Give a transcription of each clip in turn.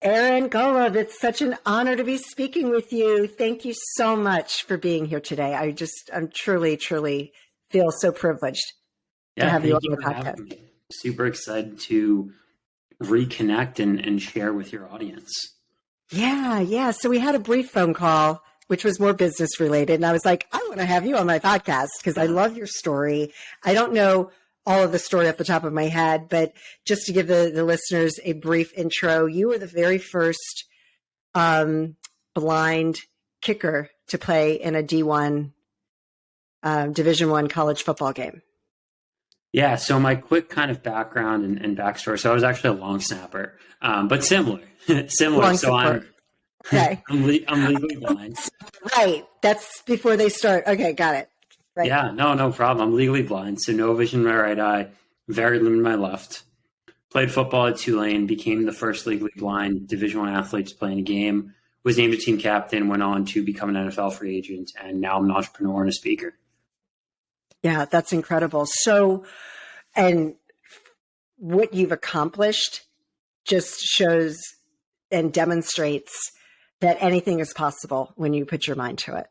Erin Golub, it's such an honor to be speaking with you. Thank you so much for being here today. I'm truly, truly feel so privileged to Yeah, have you on thank you the for podcast. having me. Super excited to reconnect and share with your audience. Yeah. So we had a brief phone call, which was more business related. And I was like, I want to have you on my podcast because I love your story. I don't know all of the story off the top of my head, but just to give the listeners a brief intro, you were the very first blind kicker to play in a D1 Division I college football game. Yeah, so my quick kind of background and backstory. So I was actually a long snapper, but similar. Long So support. Okay. I'm legally blind. Right. That's before they start. Okay, got it. Right. Yeah, no problem. I'm legally blind, so no vision in my right eye, very limited in my left. Played football at Tulane, became the first legally blind Division I athlete to play in a game. Was named a team captain, went on to become an NFL free agent, and now I'm an entrepreneur and a speaker. Yeah, that's incredible. So, and what you've accomplished just shows and demonstrates that anything is possible when you put your mind to it.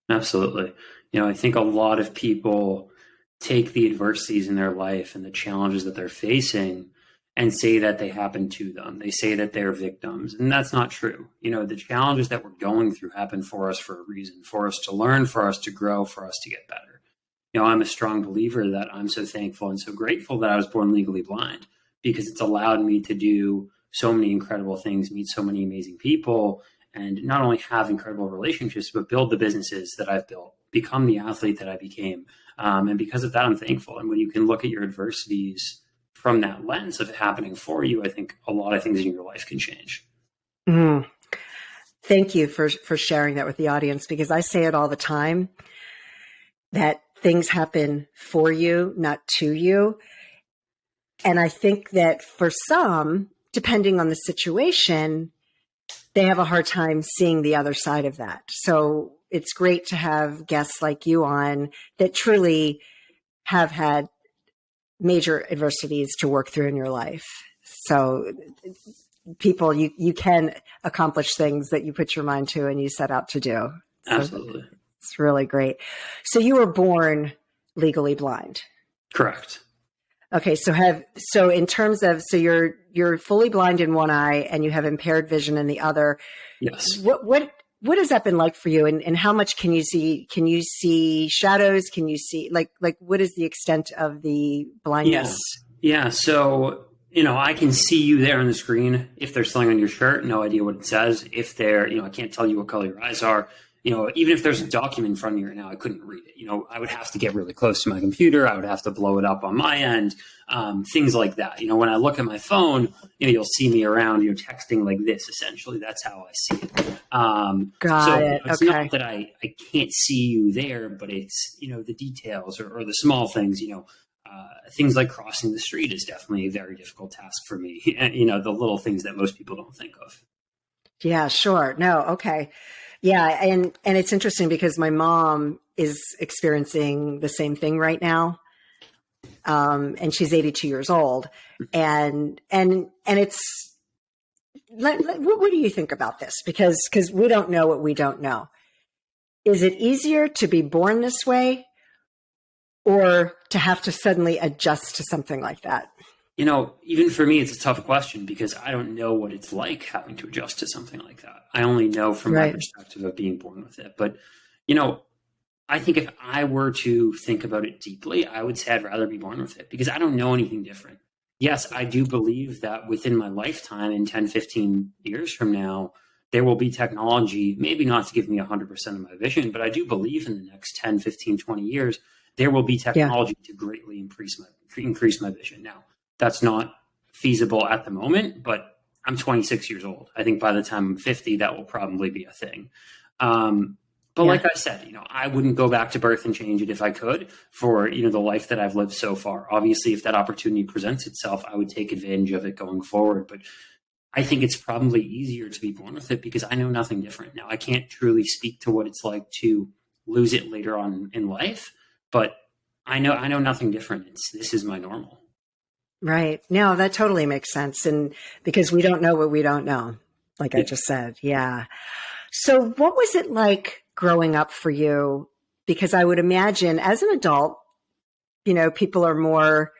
Absolutely. I think a lot of people take the adversities in their life and the challenges that they're facing and say that they happen to them. They say that they're victims, and that's not true. The challenges that we're going through happen for us for a reason, for us to learn, for us to grow, for us to get better. I'm a strong believer that I'm so thankful and so grateful that I was born legally blind, because it's allowed me to do so many incredible things, meet so many amazing people, and not only have incredible relationships, but build the businesses that I've built, become the athlete that I became. And because of that, I'm thankful. And when you can look at your adversities from that lens of it happening for you, I think a lot of things in your life can change. Mm. Thank you for sharing that with the audience, because I say it all the time that things happen for you, not to you. And I think that for some, depending on the situation, they have a hard time seeing the other side of that. So it's great to have guests like you on that truly have had major adversities to work through in your life. So people, you can accomplish things that you put your mind to and you set out to do. So Absolutely. it's really great. So you were born legally blind. Correct. Okay. So in terms of, so you're fully blind in one eye and you have impaired vision in the other. Yes. What has that been like for you? And how much can you see? Can you see shadows? Can you see like what is the extent of the blindness? Yeah. So, I can see you there on the screen. If there's something on your shirt, no idea what it says. If I can't tell you what color your eyes are. Even if there's a document in front of you right now, I couldn't read it. I would have to get really close to my computer. I would have to blow it up on my end. Things like that. When I look at my phone, you'll see me around, texting like this, essentially. That's how I see it. Got it. It's okay. not that I can't see you there, but it's, the details or the small things, things like crossing the street is definitely a very difficult task for me. And, the little things that most people don't think of. Yeah, sure. No. Okay. Yeah. And it's interesting because my mom is experiencing the same thing right now. And she's 82 years old. And it's, what do you think about this? Because we don't know what we don't know. Is it easier to be born this way or to have to suddenly adjust to something like that? Even for me, it's a tough question because I don't know what it's like having to adjust to something like that. I only know from my perspective of being born with it. But, I think if I were to think about it deeply, I would say I'd rather be born with it because I don't know anything different. Yes, I do believe that within my lifetime, in 10, 15 years from now, there will be technology, maybe not to give me 100% of my vision, but I do believe in the next 10, 15, 20 years, there will be technology to greatly increase my vision. Now, that's not feasible at the moment, but I'm 26 years old. I think by the time I'm 50, that will probably be a thing. But like I said, I wouldn't go back to birth and change it if I could for, the life that I've lived so far. Obviously, if that opportunity presents itself, I would take advantage of it going forward. But I think it's probably easier to be born with it because I know nothing different. Now, I can't truly speak to what it's like to lose it later on in life, but I know nothing different. This is my normal. Right. No, that totally makes sense. And because we don't know what we don't know, like I Yeah. just said. Yeah. So what was it like growing up for you? Because I would imagine as an adult, people are more,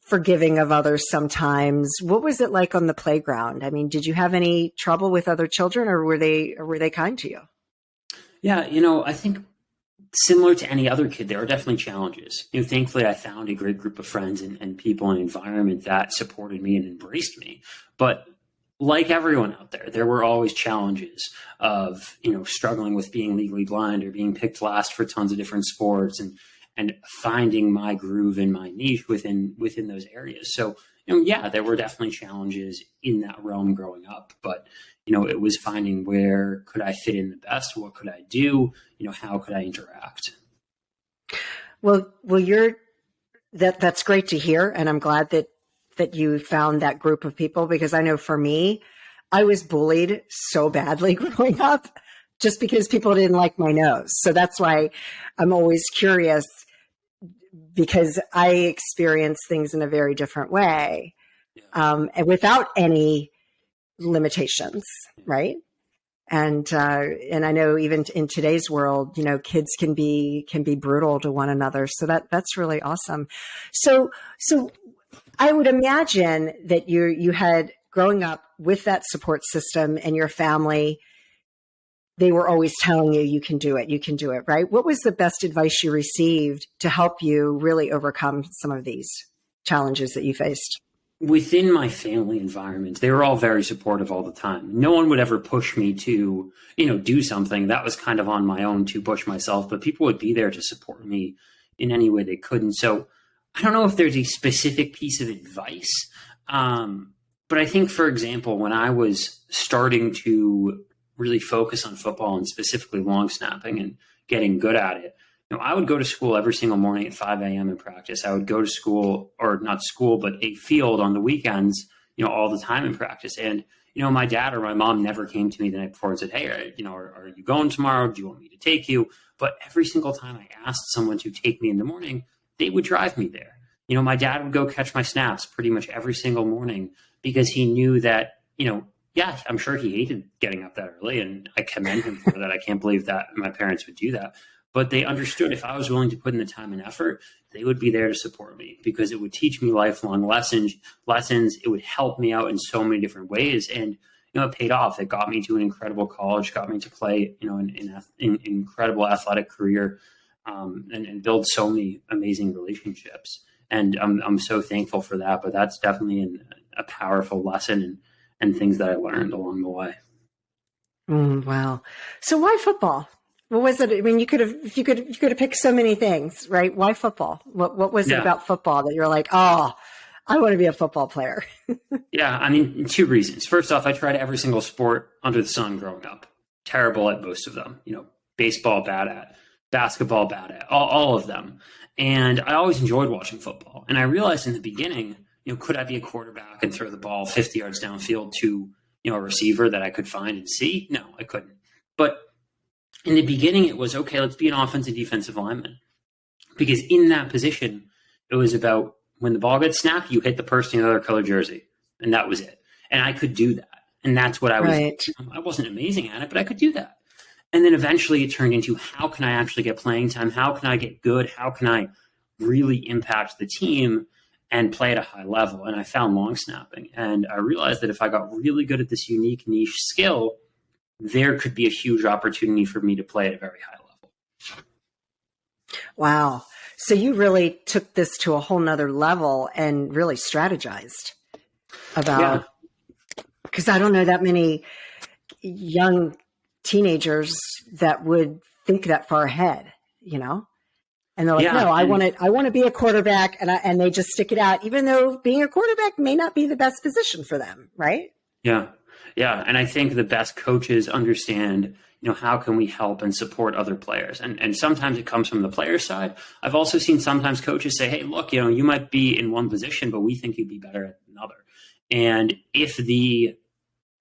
forgiving of others sometimes. What was it like on the playground? I mean, did you have any trouble with other children, or were they kind to you? Yeah, I think similar to any other kid, there are definitely challenges. Thankfully, I found a great group of friends and people and environment that supported me and embraced me. But like everyone out there, there were always challenges of, struggling with being legally blind or being picked last for tons of different sports and finding my groove and my niche within those areas. So, yeah, there were definitely challenges in that realm growing up, but it was finding where could I fit in the best? What could I do? How could I interact? Well, that's great to hear, and I'm glad that you found that group of people, because I know for me, I was bullied so badly growing up just because people didn't like my nose. So that's why I'm always curious, because I experience things in a very different way, Yeah. and without any limitations, right? And I know even in today's world, kids can be brutal to one another. So that's really awesome. So I would imagine that you had growing up with that support system and your family, they were always telling you, you can do it, right? What was the best advice you received to help you really overcome some of these challenges that you faced? Within my family environment, they were all very supportive all the time. No one would ever push me to, do something. That was kind of on my own to push myself, but people would be there to support me in any way they could. And so I don't know if there's a specific piece of advice. But I think, for example, when I was starting to really focus on football and specifically long snapping and getting good at it, I would go to school every single morning at 5 a.m. in practice. I would go to school, or not school, but a field on the weekends, all the time in practice. And, my dad or my mom never came to me the night before and said, hey, are you going tomorrow? Do you want me to take you? But every single time I asked someone to take me in the morning, they would drive me there. My dad would go catch my snaps pretty much every single morning because he knew that, yeah, I'm sure he hated getting up that early, and I commend him for that. I can't believe that my parents would do that. But they understood if I was willing to put in the time and effort, they would be there to support me because it would teach me lifelong lessons. It would help me out in so many different ways. And, it paid off. It got me to an incredible college, got me to play, an incredible athletic career, and build so many amazing relationships. And I'm so thankful for that. But that's definitely a powerful lesson and things that I learned along the way. Wow. So why football? What was it? I mean, you could have picked so many things, right? Why football? What was it Yeah. about football that you're like, oh, I want to be a football player? Yeah, I mean, two reasons. First off, I tried every single sport under the sun growing up. Terrible at most of them. Baseball, bad at. Basketball, bad at. All of them. And I always enjoyed watching football. And I realized in the beginning, could I be a quarterback and throw the ball 50 yards downfield to, a receiver that I could find and see? No, I couldn't. But in the beginning, it was, okay, let's be an offensive defensive lineman. Because in that position, it was about when the ball gets snapped, you hit the person in the other color jersey. And that was it. And I could do that. And that's what I was. Right. I wasn't amazing at it, but I could do that. And then eventually it turned into, how can I actually get playing time? How can I get good? How can I really impact the team and play at a high level? And I found long snapping. And I realized that if I got really good at this unique niche skill, there could be a huge opportunity for me to play at a very high level. Wow. So you really took this to a whole nother level and really strategized about, because I don't know that many young teenagers that would think that far ahead, And they're like, no, I want to be a quarterback, and they just stick it out, even though being a quarterback may not be the best position for them, right? Yeah. Yeah. And I think the best coaches understand, how can we help and support other players? And sometimes it comes from the player side. I've also seen sometimes coaches say, hey, look, you might be in one position, but we think you'd be better at another. And if the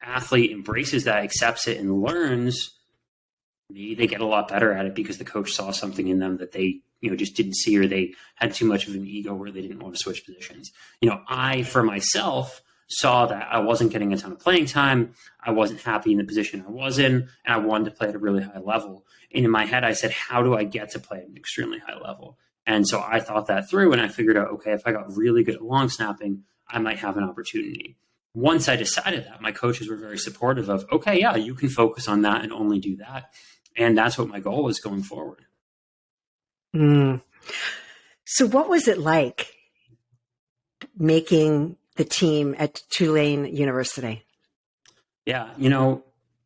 athlete embraces that, accepts it, and learns, maybe they get a lot better at it because the coach saw something in them that they just didn't see, or they had too much of an ego where they didn't want to switch positions. I, for myself, saw that I wasn't getting a ton of playing time. I wasn't happy in the position I was in, and I wanted to play at a really high level. And in my head, I said, how do I get to play at an extremely high level? And so I thought that through, and I figured out, okay, if I got really good at long snapping, I might have an opportunity. Once I decided that, my coaches were very supportive of, okay, yeah, you can focus on that and only do that. And that's what my goal was going forward. Mm. So what was it like making the team at Tulane University? Yeah,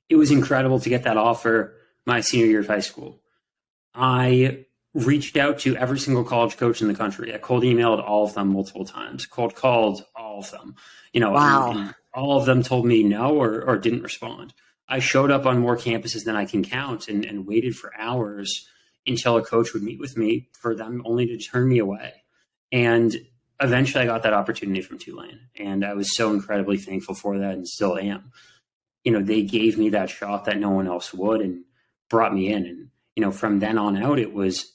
it was incredible to get that offer my senior year of high school. I reached out to every single college coach in the country. I cold emailed all of them multiple times, cold called all of them, Wow. and all of them told me no or didn't respond. I showed up on more campuses than I can count and waited for hours until a coach would meet with me for them only to turn me away. And eventually I got that opportunity from Tulane, and I was so incredibly thankful for that and still am. They gave me that shot that no one else would and brought me in. And, from then on out, it was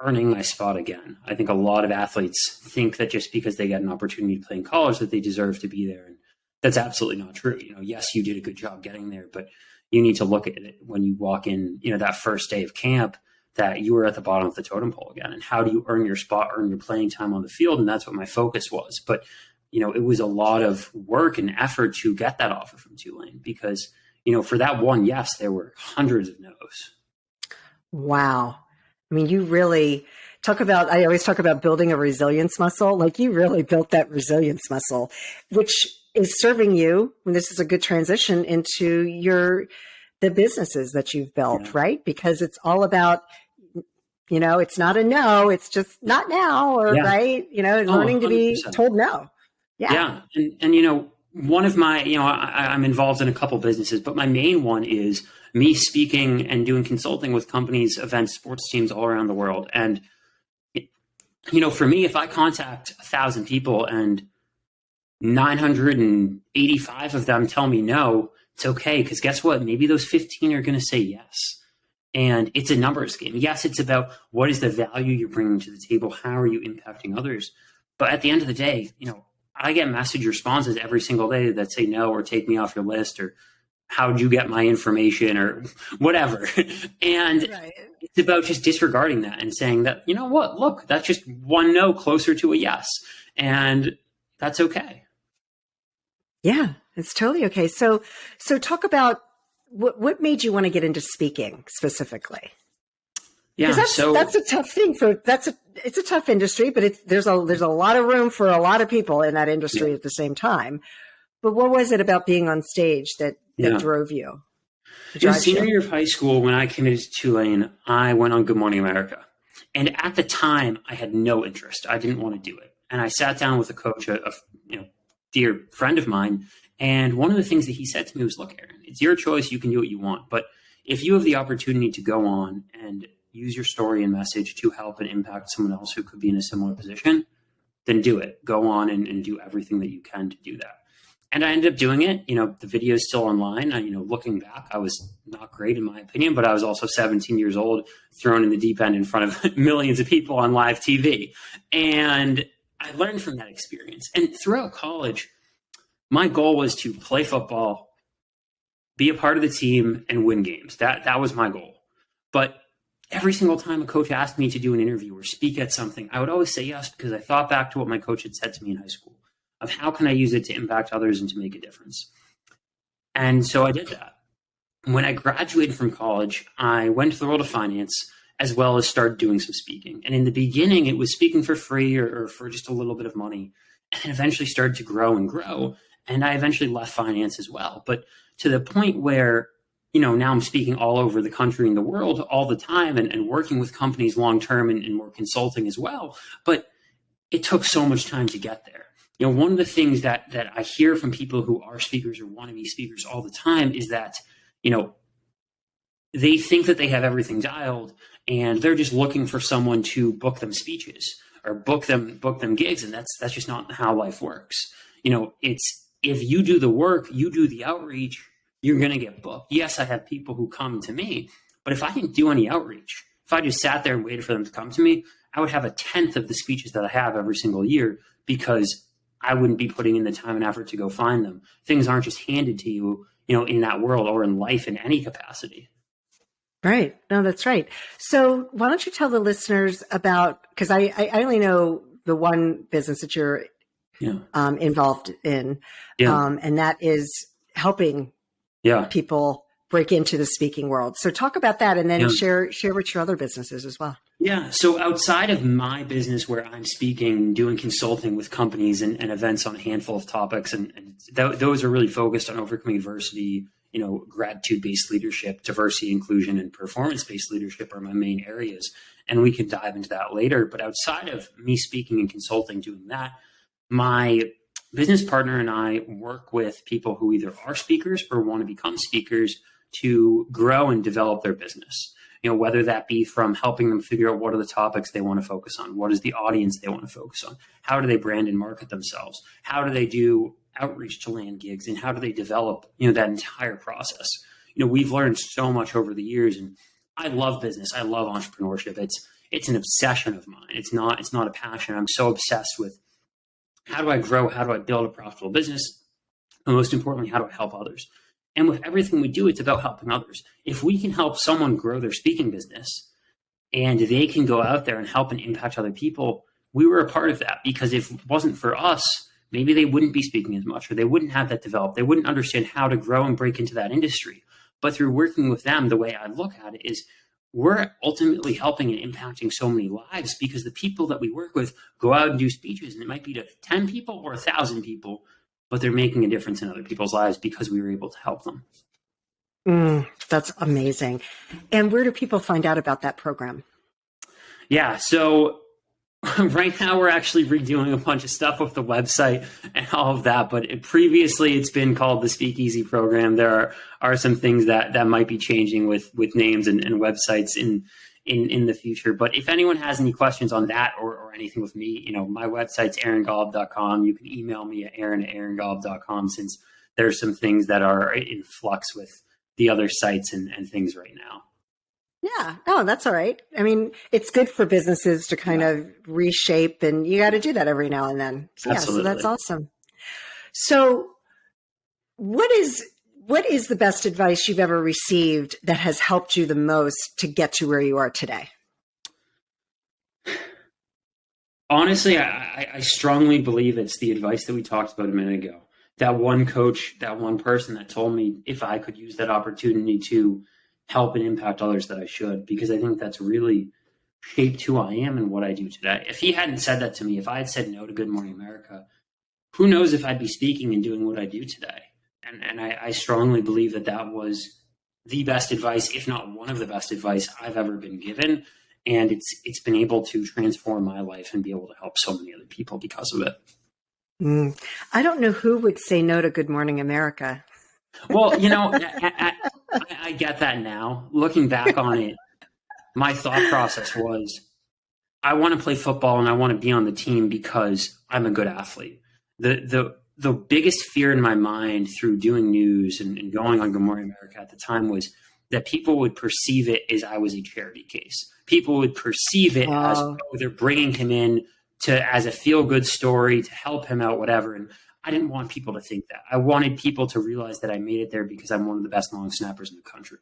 earning my spot again. I think a lot of athletes think that just because they get an opportunity to play in college that they deserve to be there. And that's absolutely not true. Yes, you did a good job getting there, but you need to look at it when you walk in, that first day of camp, that you were at the bottom of the totem pole again. And how do you earn your spot, earn your playing time on the field? And that's what my focus was. But, it was a lot of work and effort to get that offer from Tulane because, for that one yes, there were hundreds of no's. Wow. I mean, you really I always talk about building a resilience muscle. Like you really built that resilience muscle, which is serving you, and this is a good transition into the businesses that you've built, right? Because it's all about, it's not a no, it's just not now, or right. Learning 100%. To be told no. Yeah. And one of my, I'm involved in a couple businesses, but my main one is me speaking and doing consulting with companies, events, sports teams all around the world. And, for me, if I contact 1,000 people and 985 of them tell me no, it's okay. Because guess what? Maybe those 15 are going to say yes. And it's a numbers game. Yes, it's about what is the value you're bringing to the table? How are you impacting others? But at the end of the day, I get message responses every single day that say no or take me off your list or how'd you get my information or whatever. And it's about just disregarding that and saying that, what, look, that's just one no closer to a yes. And that's okay. Yeah, it's totally okay. So talk about what made you want to get into speaking specifically? Yeah, that's a tough thing it's a tough industry, but there's a lot of room for a lot of people in that industry at the same time. But what was it about being on stage that drove you? In senior year of high school, when I committed to Tulane, I went on Good Morning America. And at the time, I had no interest. I didn't want to do it. And I sat down with a coach, a dear friend of mine. And one of the things that he said to me was, look, Aaron, it's your choice. You can do what you want. But if you have the opportunity to go on and use your story and message to help and impact someone else who could be in a similar position, then do it. Go on and do everything that you can to do that. And I ended up doing it. The video is still online. Looking back, I was not great in my opinion, but I was also 17 years old, thrown in the deep end in front of millions of people on live TV. And I learned from that experience. And throughout college, my goal was to play football, be a part of the team, and win games. That was my goal. But every single time a coach asked me to do an interview or speak at something, I would always say yes, because I thought back to what my coach had said to me in high school of how can I use it to impact others and to make a difference. And so I did that. When I graduated from college, I went to the world of finance as well as started doing some speaking. And in the beginning, it was speaking for free or for just a little bit of money, and then eventually started to grow and grow. And I eventually left finance as well. But to the point where, now I'm speaking all over the country and the world all the time and working with companies long-term and more consulting as well. But it took so much time to get there. One of the things that I hear from people who are speakers or want to be speakers all the time is that, they think that they have everything dialed and they're just looking for someone to book them speeches or book them gigs. And that's just not how life works. It's if you do the work, you do the outreach, you're going to get booked. Yes, I have people who come to me, but if I didn't do any outreach, if I just sat there and waited for them to come to me, I would have a tenth of the speeches that I have every single year because I wouldn't be putting in the time and effort to go find them. Things aren't just handed to you, in that world or in life in any capacity. Right. No, that's right. So why don't you tell the listeners about, because I only know the one business that you're involved in, and that is helping people break into the speaking world. So talk about that, and then share what your other businesses as well. Yeah. So outside of my business where I'm speaking, doing consulting with companies and events on a handful of topics, and those are really focused on overcoming adversity, gratitude-based leadership, diversity, inclusion, and performance-based leadership are my main areas. And we can dive into that later. But outside of me speaking and consulting, doing that, my business partner and I work with people who either are speakers or want to become speakers to grow and develop their business. Whether that be from helping them figure out what are the topics they want to focus on, what is the audience they want to focus on, how do they brand and market themselves, how do they do outreach to land gigs, and how do they develop, that entire process. We've learned so much over the years, and I love business. I love entrepreneurship. It's an obsession of mine. It's not a passion. I'm so obsessed with how do I grow? How do I build a profitable business? And most importantly, how do I help others? And with everything we do, it's about helping others. If we can help someone grow their speaking business and they can go out there and help and impact other people, we were a part of that, because if it wasn't for us, maybe they wouldn't be speaking as much, or they wouldn't have that developed. They wouldn't understand how to grow and break into that industry. But through working with them, the way I look at it is we're ultimately helping and impacting so many lives, because the people that we work with go out and do speeches, and it might be to 10 people or 1,000 people, but they're making a difference in other people's lives because we were able to help them. That's amazing. And where do people find out about that program? Yeah. So right now we're actually redoing a bunch of stuff with the website and all of that. But previously it's been called the Speakeasy program. There are some things that might be changing with names and websites in the future. But if anyone has any questions on that or anything with me, my website's aarongolub.com. You can email me at aaron@aarongolub.com, since there's some things that are in flux with the other sites and things right now. Yeah. Oh, that's all right. I mean, it's good for businesses to kind of reshape, and you got to do that every now and then. So, so that's awesome. So what is the best advice you've ever received that has helped you the most to get to where you are today? Honestly, I strongly believe it's the advice that we talked about a minute ago. That one coach, that one person that told me if I could use that opportunity to help and impact others, that I should, because I think that's really shaped who I am and what I do today. If he hadn't said that to me, if I had said no to Good Morning America, who knows if I'd be speaking and doing what I do today. And I strongly believe that was the best advice, if not one of the best advice I've ever been given. And it's been able to transform my life and be able to help so many other people because of it. I don't know who would say no to Good Morning America. Well, I get that now. Looking back on it, my thought process was, I want to play football and I want to be on the team because I'm a good athlete. The biggest fear in my mind through doing news and going on Good Morning America at the time was that people would perceive it as I was a charity case. People would perceive it as, they're bringing him in as a feel-good story to help him out, whatever. And I didn't want people to think that. I wanted people to realize that I made it there because I'm one of the best long snappers in the country.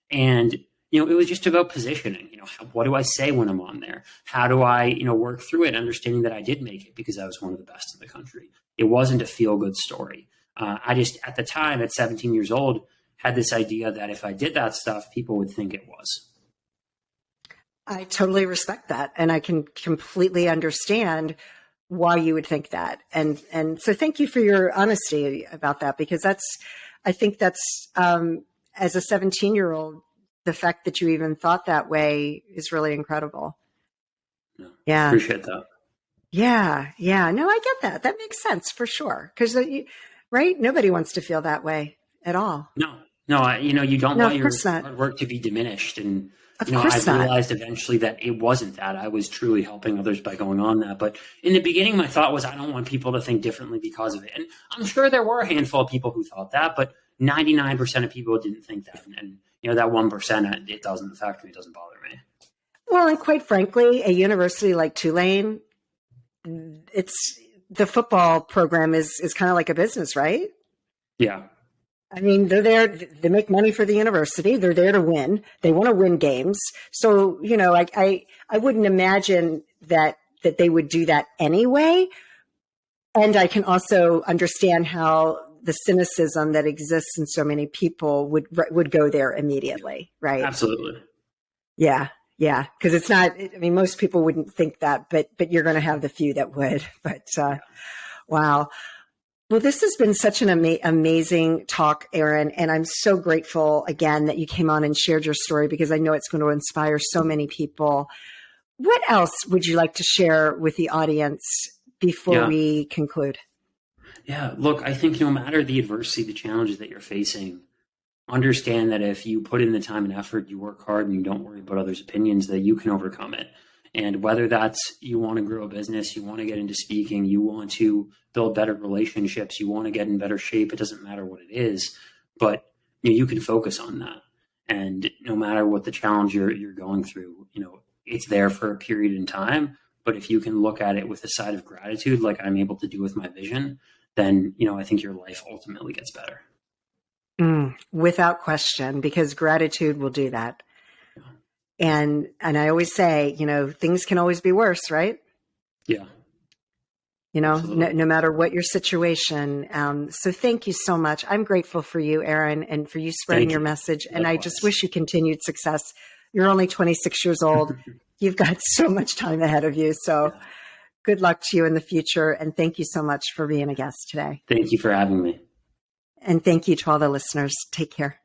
And, it was just about positioning. What do I say when I'm on there? How do I, work through it, understanding that I did make it because I was one of the best in the country. It wasn't a feel-good story. I just, at the time, at 17 years old, had this idea that if I did that stuff, people would think it was. I totally respect that. And I can completely understand why you would think that. And so thank you for your honesty about that, because I think that's, as a 17-year-old, the fact that you even thought that way is really incredible. Yeah. Appreciate that. Yeah. Yeah. No, I get that. That makes sense for sure. Because, right? Nobody wants to feel that way at all. No, you don't want your hard work to be diminished. And, I realized eventually that it wasn't that. I was truly helping others by going on that. But in the beginning, my thought was, I don't want people to think differently because of it. And I'm sure there were a handful of people who thought that, but 99% of people didn't think that. And that 1%, it doesn't affect me. It doesn't bother me. Well, and quite frankly, a university like Tulane, the football program is kind of like a business, right? Yeah. I mean, they're there, they make money for the university. They're there to win. They want to win games. So, I wouldn't imagine that they would do that anyway. And I can also understand how the cynicism that exists in so many people would go there immediately, right? Absolutely. Yeah. Yeah. Because it's not, I mean, most people wouldn't think that, but you're going to have the few that would. But wow. Well, this has been such an amazing talk, Aaron. And I'm so grateful again that you came on and shared your story, because I know it's going to inspire so many people. What else would you like to share with the audience before we conclude? Yeah. Look, I think no matter the adversity, the challenges that you're facing, understand that if you put in the time and effort, you work hard and you don't worry about others' opinions, that you can overcome it. And whether that's you want to grow a business, you want to get into speaking, you want to build better relationships, you want to get in better shape, it doesn't matter what it is, but you can focus on that. And no matter what the challenge you're going through, it's there for a period in time. But if you can look at it with a side of gratitude, like I'm able to do with my vision, then, I think your life ultimately gets better. Without question, because gratitude will do that. And I always say, things can always be worse, right? Yeah. No matter what your situation. So thank you so much. I'm grateful for you, Aaron, and for you spreading your message. And I just wish you continued success. You're only 26 years old. You've got so much time ahead of you. So good luck to you in the future. And thank you so much for being a guest today. Thank you for having me. And thank you to all the listeners. Take care.